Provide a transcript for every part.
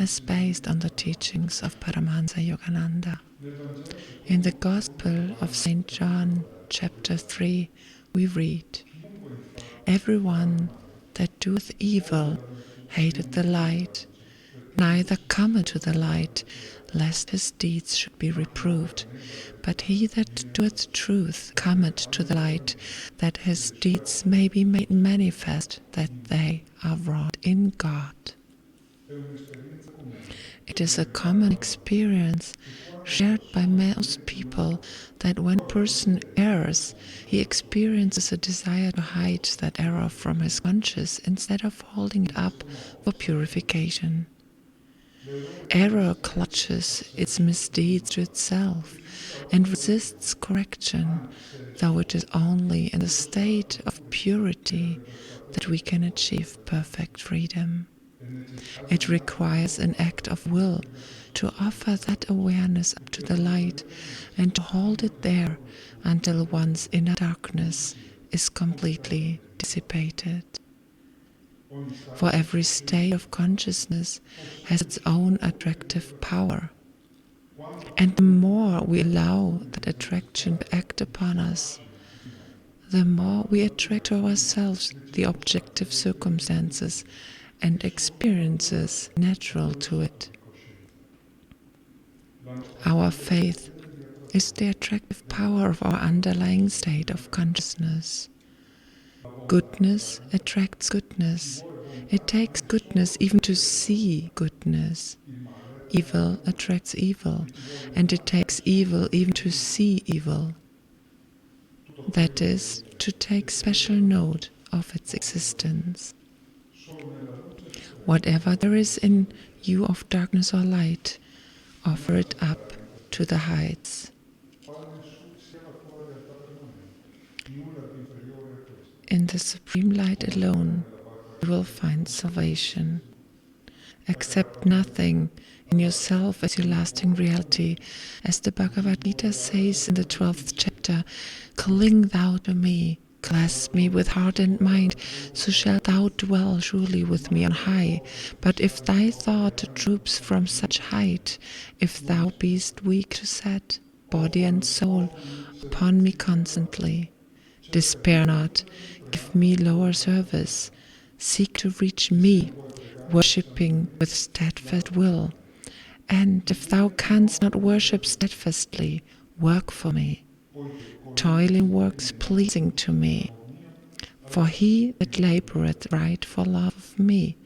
as based on the teachings of Paramahansa Yogananda. In the Gospel of St. John, chapter 3, we read, "Everyone that doeth evil hateth the light, neither cometh to the light, lest his deeds should be reproved. But he that doeth truth cometh to the light, that his deeds may be made manifest, that they are wrought in God." It is a common experience shared by most people that when a person errs, he experiences a desire to hide that error from his conscience instead of holding it up for purification. Error clutches its misdeeds to itself and resists correction, though it is only in the state of purity that we can achieve perfect freedom. It requires an act of will to offer that awareness up to the light and to hold it there until one's inner darkness is completely dissipated. For every state of consciousness has its own attractive power. And the more we allow that attraction to act upon us, the more we attract to ourselves the objective circumstances and experiences natural to it. Our faith is the attractive power of our underlying state of consciousness. Goodness attracts goodness. It takes goodness even to see goodness. Evil attracts evil, and it takes evil even to see evil. That is, to take special note of its existence. Whatever there is in you of darkness or light, offer it up to the heights. In the Supreme Light alone, you will find salvation. Accept nothing in yourself as your lasting reality. As the Bhagavad Gita says in the 12th chapter, "Cling thou to me, clasp me with heart and mind, so shalt thou dwell surely with me on high. But if thy thought droops from such height, if thou beest weak to set body and soul upon me constantly, despair not, give me lower service, seek to reach me, worshipping with steadfast will. And if thou canst not worship steadfastly, work for me. Toil in works pleasing to me. For he that laboureth right for love of me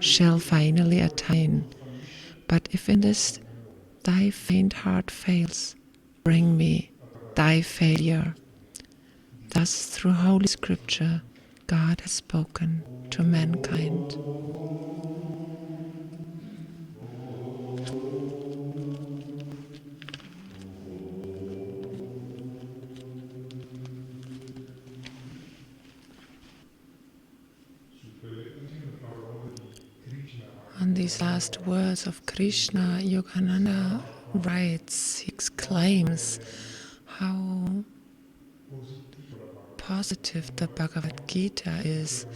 shall finally attain. But if in this thy faint heart fails, bring me thy failure." Thus, through Holy Scripture, God has spoken to mankind. On these last words of Krishna, Yogananda writes, he exclaims how positive the Bhagavad Gita is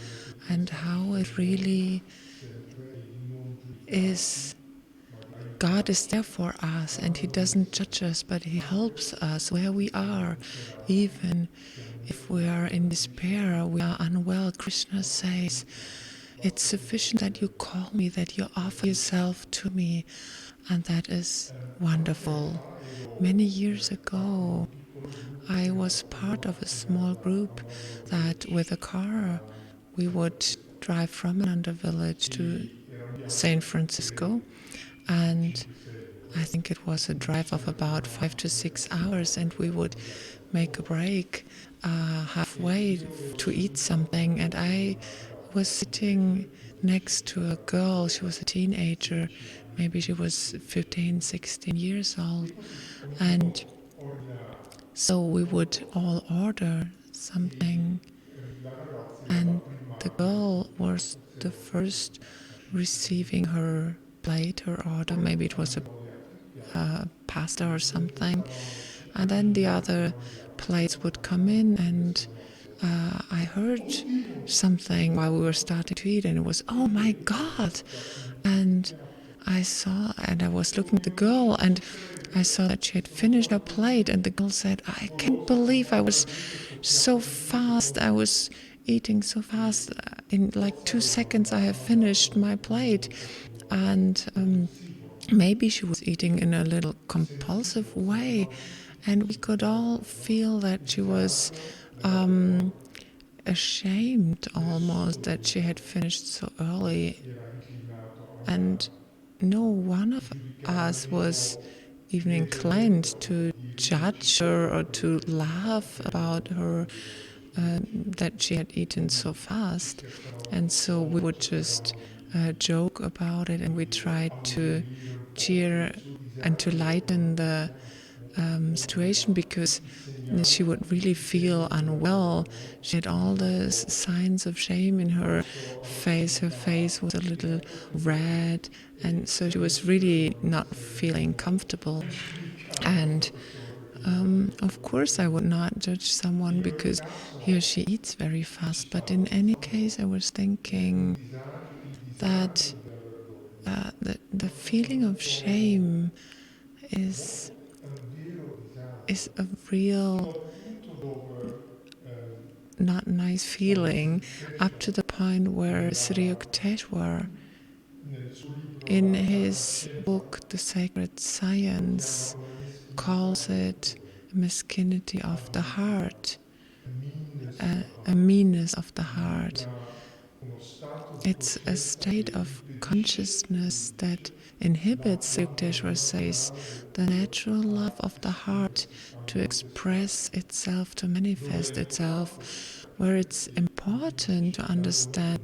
and how it really is. God is there for us and He doesn't judge us, but He helps us where we are. Even if we are in despair, we are unwell, Krishna says, "It's sufficient that you call me, that you offer yourself to me." And that is wonderful. Many years ago, I was part of a small group that with a car we would drive from Ananda village to San Francisco, and I think it was a drive of about 5 to 6 hours, and we would make a break halfway to eat something, and I was sitting next to a girl. She was a teenager, maybe she was 15, 16 years old, and so we would all order something, and the girl was the first receiving her plate, her order. Maybe it was a pasta or something, And then the other plates would come in, and I heard something while we were starting to eat, and it was, oh my God! And I saw, and I was looking at the girl, and I saw that she had finished her plate, and the girl said, I can't believe I was so fast. I was eating so fast. In like 2 seconds, I have finished my plate. And maybe she was eating in a little compulsive way, and we could all feel that she was ashamed almost that she had finished so early. And no one of us was even inclined to judge her or to laugh about her, that she had eaten so fast. And so we would just joke about it, and we tried to cheer and to lighten the situation, because she would really feel unwell. She had all the signs of shame in her face. Her face was a little red, and so she was really not feeling comfortable. And of course, I would not judge someone because he or she eats very fast. But in any case, I was thinking that the feeling of shame is a real not nice feeling, up to the point where Sri Yukteswar, in his book The Sacred Science, calls it a mesquinity of the heart, a meanness of the heart. It's a state of consciousness that inhibits, Yukteswar says, the natural love of the heart to express itself, to manifest itself, where it's important to understand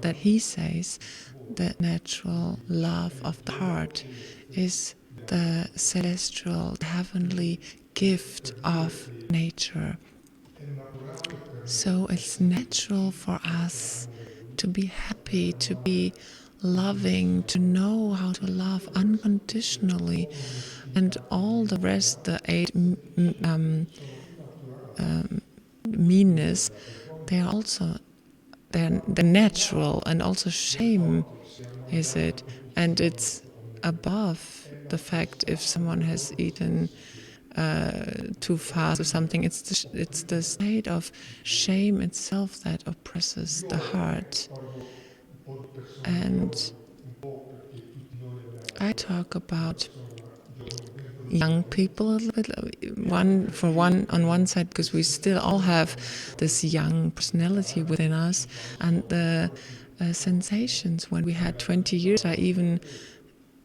that, he says, the natural love of the heart is the celestial, heavenly gift of nature. So it's natural for us to be happy, to be loving, to know how to love unconditionally, and all the rest, the 8 meanness, they're natural, and also shame is it, and it's above the fact if someone has eaten too fast or something. It's the state of shame itself that oppresses the heart. And I talk about young people a little bit, on one side, because we still all have this young personality within us, and the sensations when we had 20 years, I even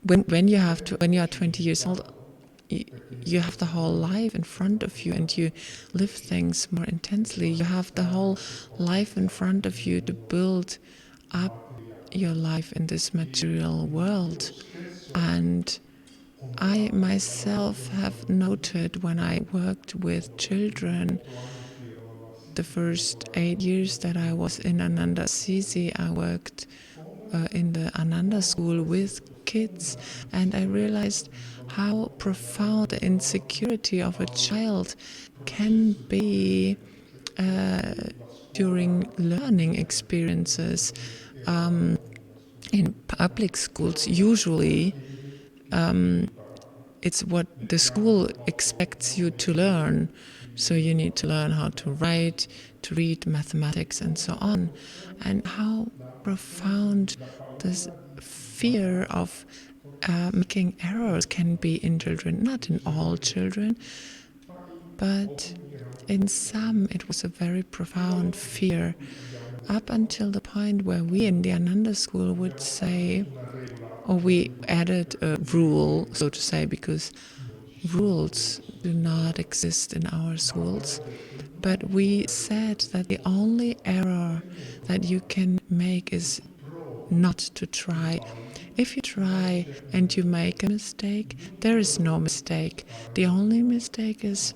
when you are 20 years old, you have the whole life in front of you, and you live things more intensely. You have the whole life in front of you to build up your life in this material world. And I myself have noted, when I worked with children, the first 8 years that I was in Ananda Assisi, I worked in the Ananda school with kids, and I realized how profound the insecurity of a child can be during learning experiences. In public schools, usually it's what the school expects you to learn. So you need to learn how to write, to read, mathematics, and so on. And how profound this fear of making errors can be in children. Not in all children, but in some it was a very profound fear, up until the point where we in the Ananda school would say, or we added a rule, so to say, because rules do not exist in our schools. But we said that the only error that you can make is not to try. If you try and you make a mistake, there is no mistake. The only mistake is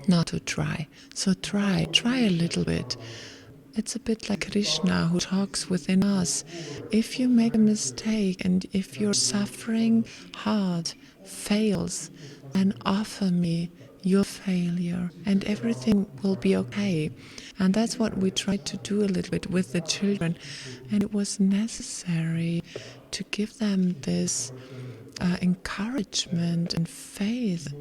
not to try. So try a little bit. It's a bit like Krishna, who talks within us. If you make a mistake, and if your suffering heart fails, then offer me your failure, and everything will be okay. And that's what we tried to do a little bit with the children. And it was necessary to give them this encouragement and faith,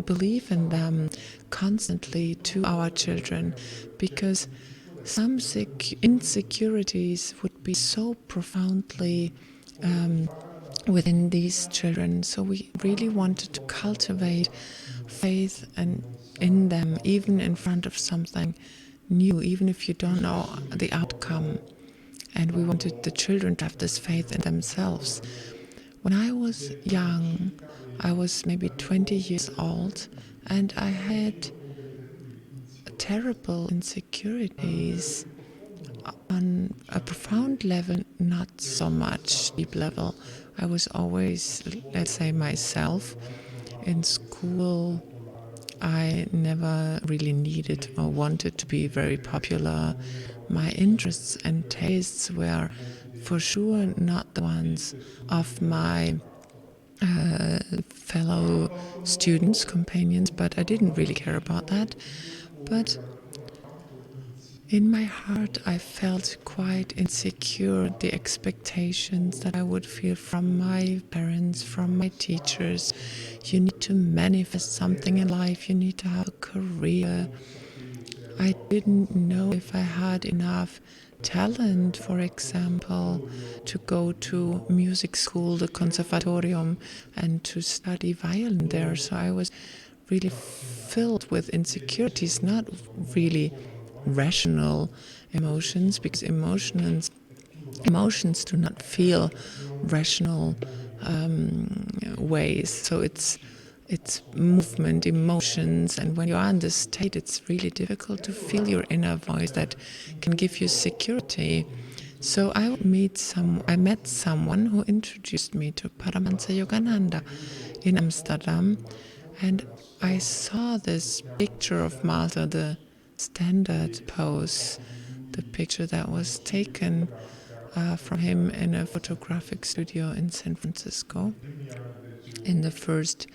believe in them constantly to our children, because some insecurities would be so profoundly within these children. So we really wanted to cultivate faith and in them, even in front of something new, even if you don't know the outcome. And we wanted the children to have this faith in themselves. When I was young, I was maybe 20 years old, and I had terrible insecurities on a profound level, not so much deep level. I was always, let's say, myself. In school, I never really needed or wanted to be very popular. My interests and tastes were for sure not the ones of my fellow students, companions, but I didn't really care about that. But in my heart, I felt quite insecure, the expectations that I would feel from my parents, from my teachers. You need to manifest something in life, you need to have a career. I didn't know if I had enough talent, for example, to go to music school, the conservatorium, and to study violin there. So I was really filled with insecurities, not really rational emotions, because emotions do not feel rational ways. So it's movement, emotions, and when you are in this state, it's really difficult to feel your inner voice that can give you security. So I met someone who introduced me to Paramahansa Yogananda in Amsterdam, and I saw this picture of Malta, the standard pose, the picture that was taken from him in a photographic studio in San Francisco in the first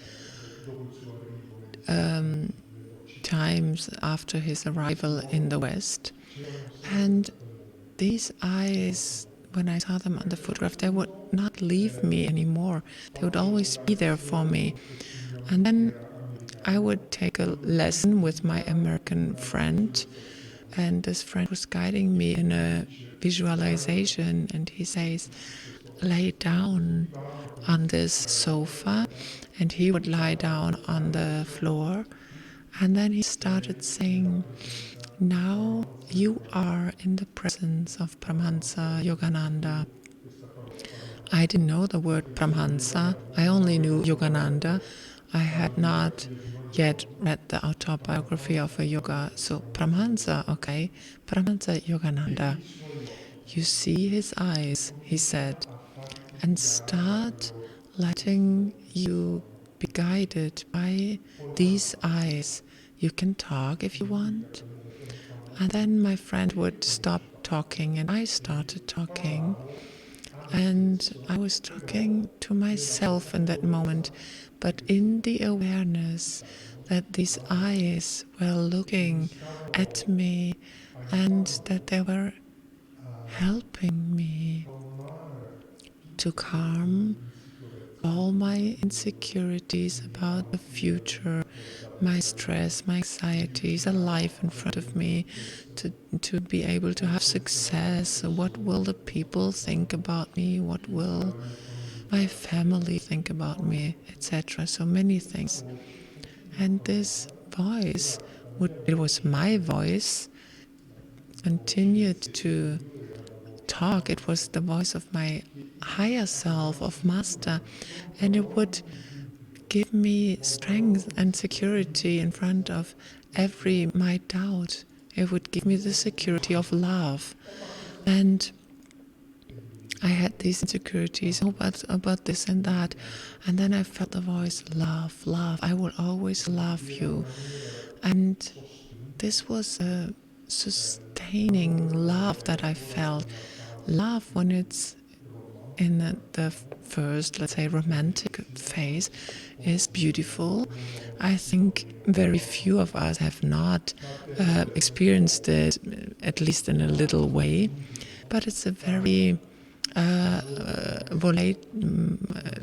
times after his arrival in the West. And these eyes, when I saw them on the photograph, they would not leave me anymore. They would always be there for me. And then I would take a lesson with my American friend, and this friend was guiding me in a visualization, and he says, lay down on this sofa, and he would lie down on the floor, and then he started saying, now you are in the presence of Paramahansa Yogananda. I didn't know the word Paramahansa, I only knew Yogananda. I had not yet read the autobiography of a yoga. So Paramahansa, okay, Paramahansa Yogananda. You see his eyes, he said, and start letting you be guided by these eyes. You can talk if you want. And then my friend would stop talking and I started talking. And I was talking to myself in that moment, but in the awareness that these eyes were looking at me and that they were helping me to calm all my insecurities about the future, my stress, my anxieties, a life in front of me, to be able to have success. What will the people think about me? What will my family think about me, etc. So many things. And this voice, it was my voice, continued to talk. It was the voice of my higher self, of Master, and it would give me strength and security in front of my doubt. It would give me the security of love. And I had these insecurities about this and that. And then I felt the voice, love, love. I will always love you. And this was a sustaining love that I felt. Love when it's in the first, let's say, romantic phase is beautiful. I think very few of us have not experienced it, at least in a little way, but it's a very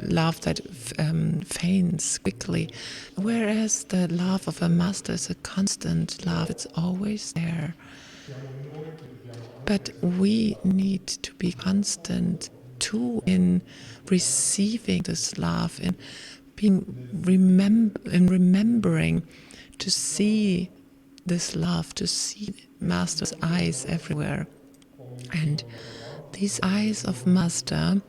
love that fades quickly, whereas the love of a master is a constant love. It's always there. But we need to be constant too in receiving this love, in remembering to see this love, to see Master's eyes everywhere. And these eyes of Master,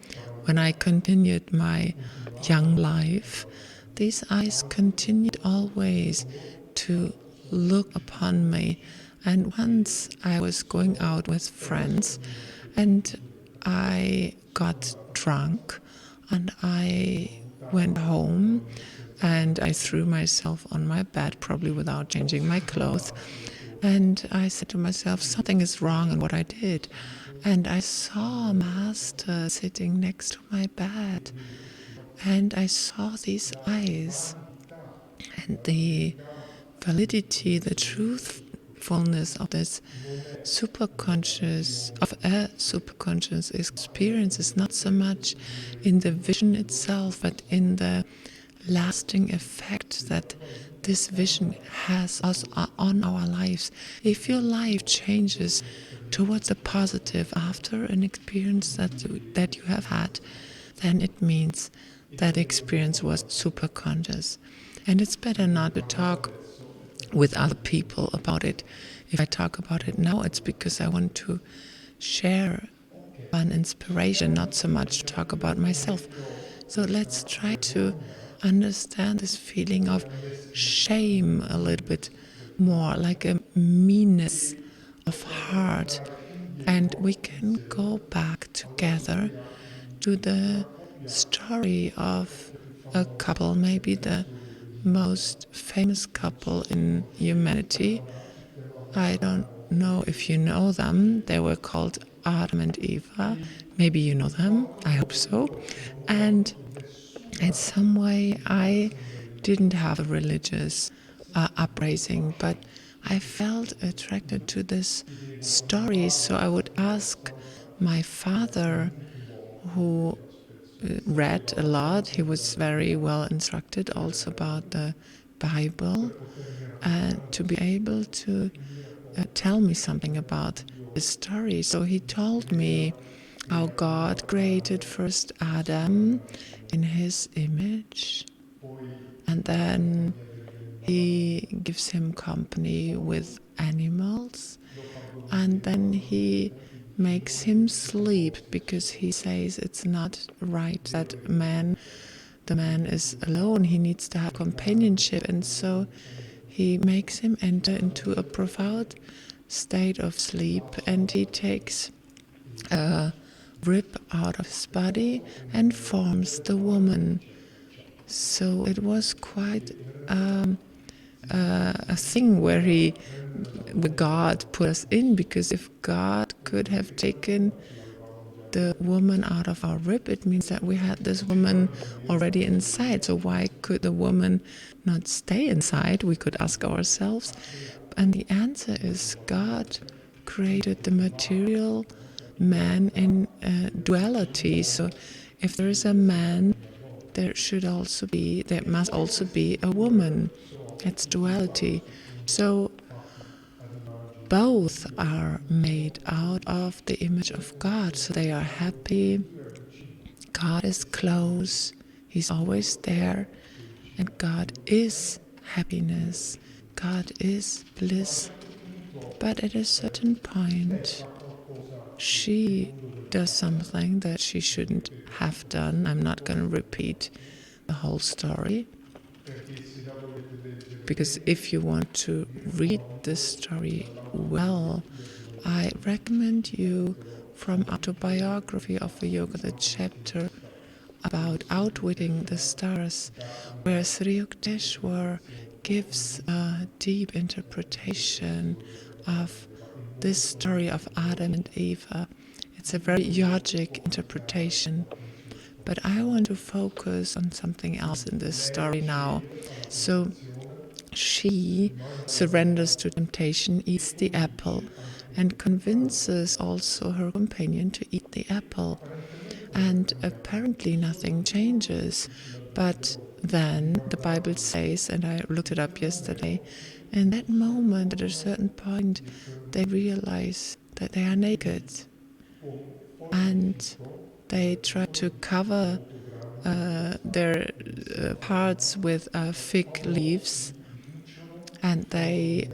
when I continued my young life, these eyes continued always to look upon me. And once I was going out with friends and I got drunk and I went home and I threw myself on my bed, probably without changing my clothes. And I said to myself, something is wrong in what I did. And I saw Master sitting next to my bed. And I saw these eyes. And the validity, the truthfulness of this superconscious experience is not so much in the vision itself, but in the lasting effect that this vision has on our lives. If your life changes towards the positive after an experience that you have had, then it means that experience was superconscious. And it's better not to talk with other people about it. If I talk about it now, it's because I want to share an inspiration, not so much to talk about myself. So let's try to understand this feeling of shame a little bit more, like a meanness of heart. And we can go back together to the story of a couple, maybe the most famous couple in humanity. I don't know if you know them. They were called Adam and Eva. Maybe you know them. I hope so. And in some way, I didn't have a religious uprising, but I felt attracted to this story. So I would ask my father, who read a lot. He was very well instructed also about the Bible, to be able to tell me something about this story. So he told me how God created first Adam in his image, and then he gives him company with animals, and then he makes him sleep because he says it's not right that the man is alone. He needs to have companionship, and so he makes him enter into a profound state of sleep, and he takes a rib out of his body and forms the woman. So it was quite a thing where God put us in, because if God could have taken the woman out of our rib, it means that we had this woman already inside. So why could the woman not stay inside? We could ask ourselves. And the answer is God created the material man in duality. So if there is a man, there must also be a woman. It's duality. So both are made out of the image of God, so they are happy. God is close, He's always there, and God is happiness, God is bliss. But at a certain point, she does something that she shouldn't have done. I'm not going to repeat the whole story, because if you want to read this story well, I recommend you from Autobiography of a Yoga, the chapter about outwitting the stars, where Sri Yukteswar gives a deep interpretation of this story of Adam and Eva. It's a very yogic interpretation. But I want to focus on something else in this story now. So she surrenders to temptation, eats the apple, and convinces also her companion to eat the apple. And apparently nothing changes. But then the Bible says, and I looked it up yesterday, in that moment, at a certain point, they realize that they are naked. And they try to cover their parts with fig leaves, and they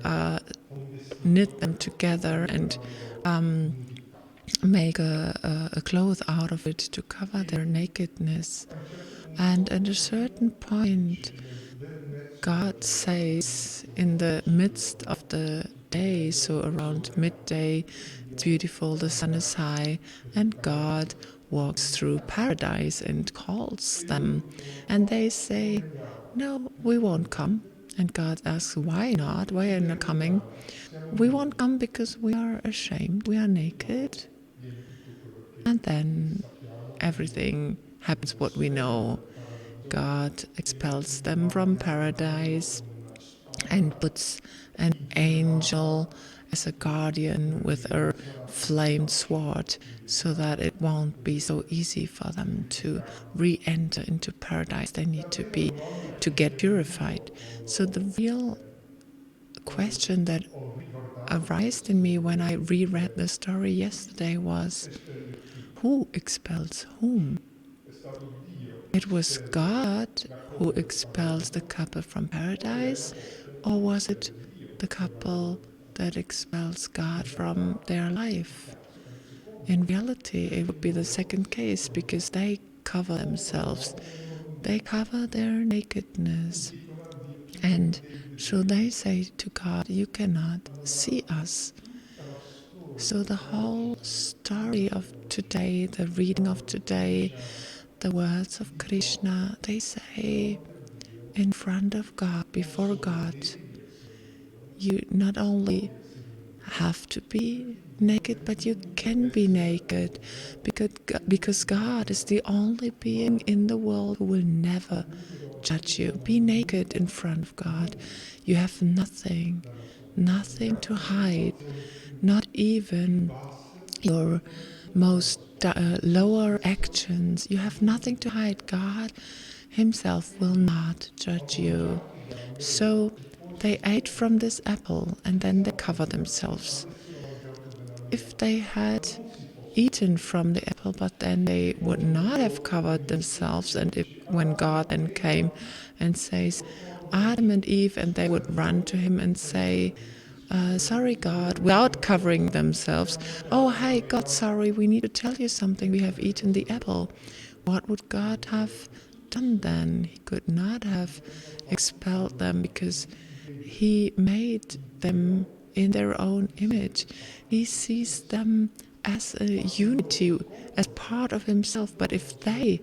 knit them together and make a cloth out of it to cover their nakedness. And at a certain point, God says, in the midst of the day, so around midday, it's beautiful, the sun is high, and God walks through paradise and calls them. And they say, no, we won't come. And God asks, why not? Why are you not coming? We won't come because we are ashamed, we are naked. And then everything happens what we know. God expels them from paradise and puts an angel as a guardian with a flamed sword, so that it won't be so easy for them to re-enter into paradise. They need to get purified. So the real question that arose in me when I reread the story yesterday was, who expels whom? It was God who expels the couple from paradise, or was it the couple that expels God from their life? In reality, it would be the second case, because they cover themselves. They cover their nakedness. And so they say to God, you cannot see us. So the whole story of today, the reading of today, the words of Krishna, they say, in front of God, before God, you not only have to be naked, but you can be naked, because God is the only being in the world who will never judge you. Be naked in front of God. You have nothing to hide, not even your most lower actions. You have nothing to hide. God Himself will not judge you. So they ate from this apple and then they covered themselves. If they had eaten from the apple, but then they would not have covered themselves, and when God then came and says, Adam and Eve, and they would run to Him and say, sorry God, without covering themselves, oh hey God, sorry, we need to tell you something, we have eaten the apple. What would God have done then? He could not have expelled them, because He made them in their own image. He sees them as a unity, as part of Himself. But if they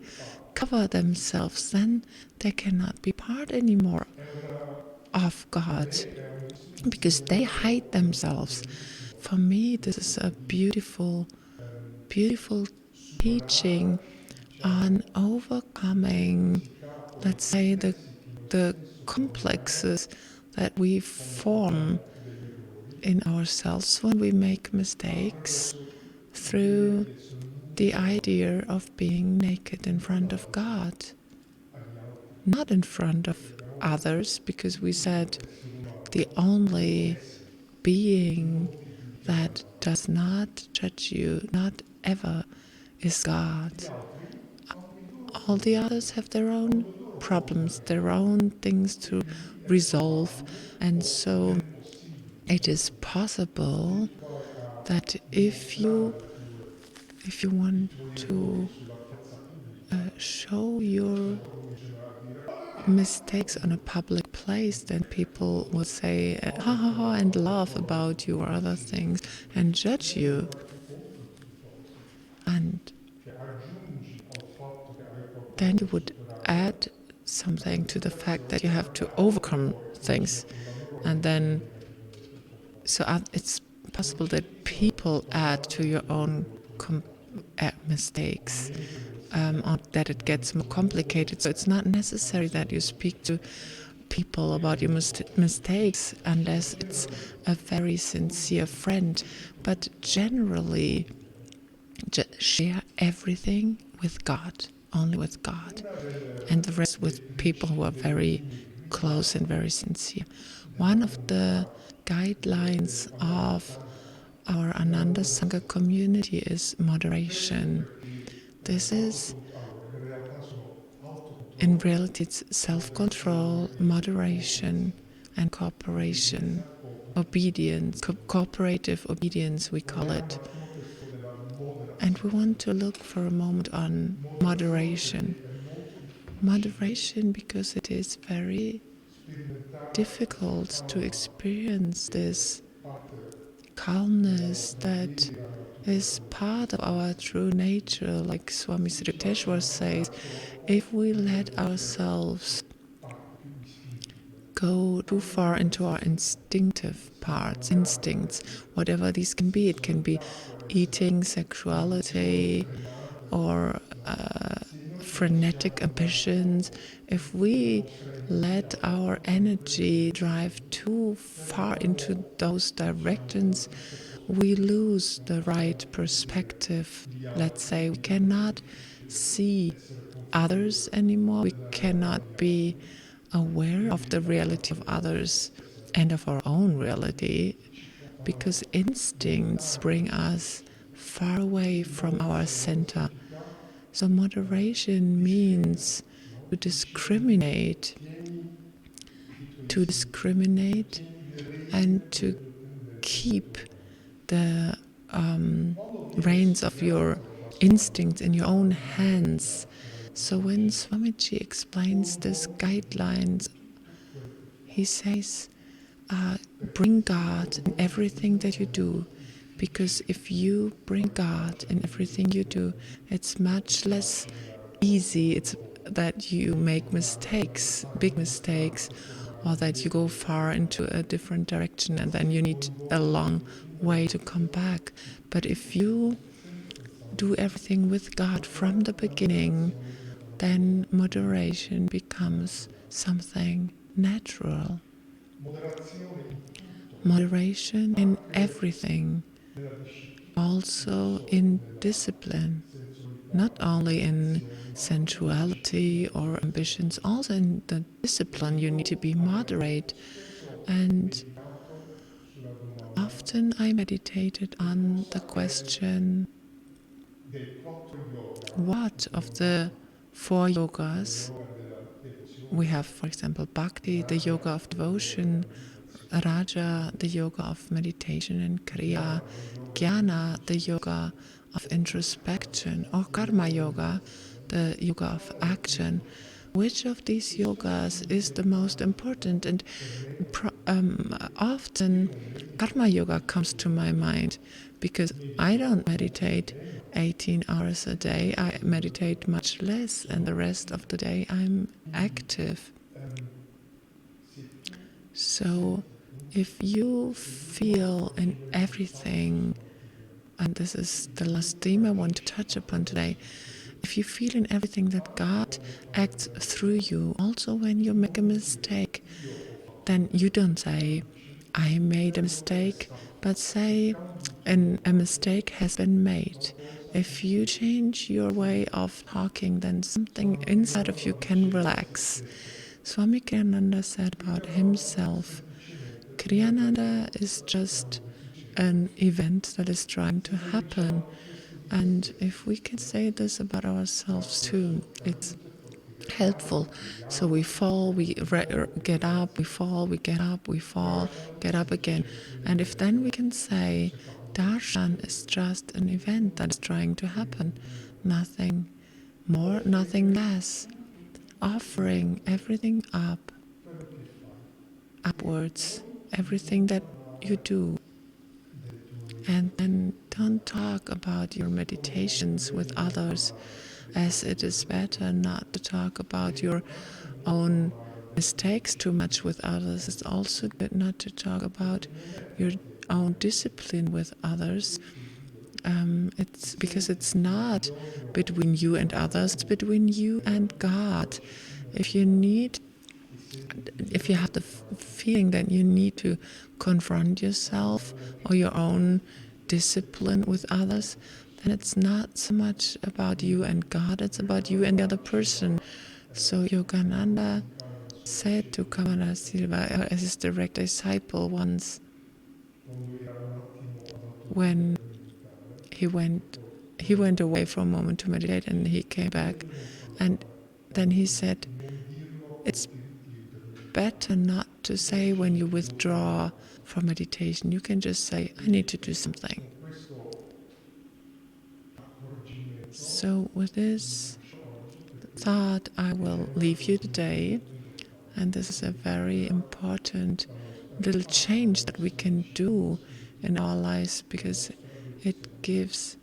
cover themselves, then they cannot be part anymore of God, because they hide themselves. For me, this is a beautiful, beautiful teaching on overcoming, let's say, the complexes that we form in ourselves when we make mistakes, through the idea of being naked in front of God, not in front of others, because we said the only being that does not judge you, not ever, is God. All the others have their own problems, their own things to resolve, and so it is possible that if you want to show your mistakes on a public place, then people will say ha ha ha and laugh about you or other things and judge you. And then you would add something to the fact that you have to overcome things. And then, so it's possible that people add to your own mistakes, or that it gets more complicated. So it's not necessary that you speak to people about your mistakes unless it's a very sincere friend. But generally, share everything with God, only with God, and the rest with people who are very close and very sincere. One of the guidelines of our Ananda Sangha community is moderation. This is, in reality, it's self-control, moderation, and cooperation, obedience, cooperative obedience, we call it. And we want to look for a moment on moderation. Moderation, because it is very difficult to experience this calmness that is part of our true nature. Like Swami Sri Yukteswar says, if we let ourselves go too far into our instinctive parts, instincts, whatever these can be, it can be eating, sexuality, or frenetic ambitions. If we let our energy drive too far into those directions, we lose the right perspective. Let's say we cannot see others anymore. We cannot be aware of the reality of others and of our own reality, because instincts bring us far away from our center. So moderation means to discriminate and to keep the reins of your instincts in your own hands. So when Swamiji explains these guidelines, he says, bring God in everything that you do, because if you bring God in everything you do, it's much less easy. It's that you make mistakes, big mistakes, or that you go far into a different direction and then you need a long way to come back. But if you do everything with God from the beginning, then moderation becomes something natural. Moderation in everything, also in discipline, not only in sensuality or ambitions, also in the discipline you need to be moderate. And often I meditated on the question, what of the 4 yogas we have, for example, Bhakti, the yoga of devotion, Raja, the yoga of meditation and Kriya, Jnana, the yoga of introspection, or Karma yoga, the yoga of action. Which of these yogas is the most important? And often Karma yoga comes to my mind, because I don't meditate 18 hours a day. I meditate much less, and the rest of the day I'm active. So if you feel in everything, and this is the last theme I want to touch upon today, if you feel in everything that God acts through you, also when you make a mistake, then you don't say, I made a mistake, but say, a mistake has been made. If you change your way of talking, then something inside of you can relax. Swami Kriyananda said about himself, Kriyananda is just an event that is trying to happen. And if we can say this about ourselves too, it's helpful. So we fall, we get up, we fall, we get up, we fall, get up again. And if then we can say, Darshan is just an event that is trying to happen, nothing more, nothing less, offering everything upwards, everything that you do. And then don't talk about your meditations with others, as it is better not to talk about your own mistakes too much with others. It's also good not to talk about your own discipline with others. it's because it's not between you and others, it's between you and God. If you have the feeling that you need to confront yourself or your own discipline with others, then it's not so much about you and God, it's about you and the other person. So Yogananda said to Kamala Silva, as his direct disciple once, when he went away for a moment to meditate and he came back, and then he said, it's better not to say when you withdraw from meditation. You can just say, I need to do something. So with this thought, I will leave you today. And this is a very important little change that we can do in our lives, because it gives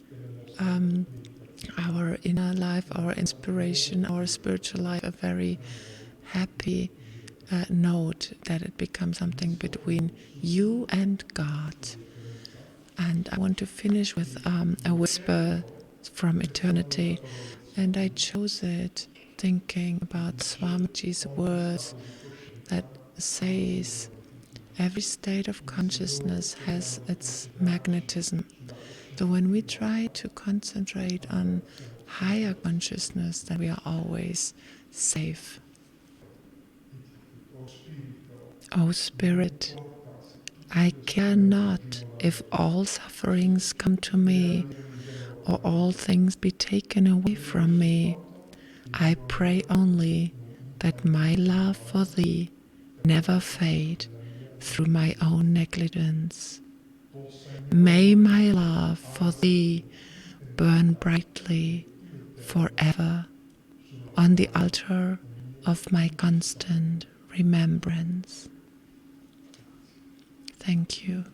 our inner life, our inspiration, our spiritual life a very happy note, that it becomes something between you and God. And I want to finish with a whisper from eternity, and I chose it thinking about Swamiji's words that says, every state of consciousness has its magnetism. So when we try to concentrate on higher consciousness, then we are always safe. O Spirit, I care not if all sufferings come to me or all things be taken away from me. I pray only that my love for Thee never fade through my own negligence. May my love for Thee burn brightly forever on the altar of my constant remembrance. Thank you.